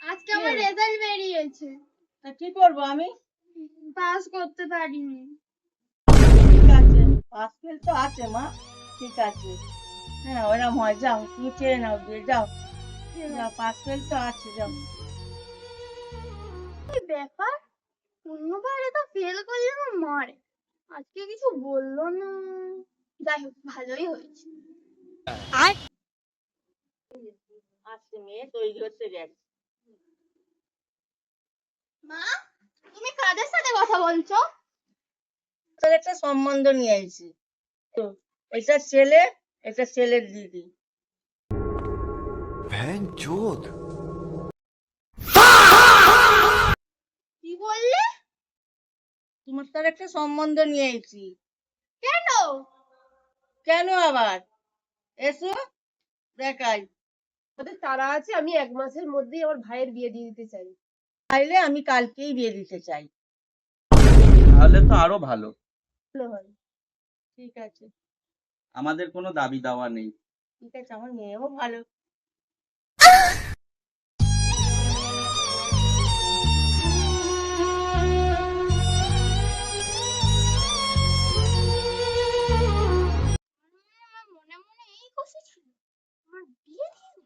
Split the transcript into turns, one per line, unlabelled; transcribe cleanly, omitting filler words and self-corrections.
আজকে আমার রেজাল্ট বেরিয়েছে।
তা কি করবো আমি?
পাস করতে পারিনি।
ঠিক আছে, পাস ফেল তো আছে মা। ঠিক আছে, হ্যাঁ ওরম হয়, যাও তুমি চেয়ে নাও দিয়ে যাও। যাও, পাস ফেল তো আছে, যাও।
কি ব্যাপার, অন্যবারে তো ফেল করলে আমার মারে, আজকে কিছু বললো না। যাই হোক, ভালোই হয়েছে।
আসছে, মেয়ে তৈরি হতে গেছে।
মা, তুমি কাদের সাথে কথা বলছো?
তোর একটা সম্বন্ধ নিয়ে আইছি তো, এটা ছেলে, এটা ছেলের দিদি।
কি বললে?
তোমার তার একটা সম্বন্ধ নিয়ে আইছি।
কেন?
কেন আবার? এসো দেখাই।
তাদের তারা আছে, আমি 1 মাসের মধ্যেই আমার ভাইয়ের বিয়ে দিয়ে দিতে চাই।
চাইলে আমি কালকেই বিয়ে দিতে চাই।
তাহলে তো আরো ভালো।
ভালো হয়। ঠিক আছে,
আমাদের কোনো দাবি দাওয়া নেই।
ঠিক আছে, আমার মেয়েও ভালো।
আমার মনে মনে এই খুশি ছিল, আমার বিয়ে দিয়ে দিল।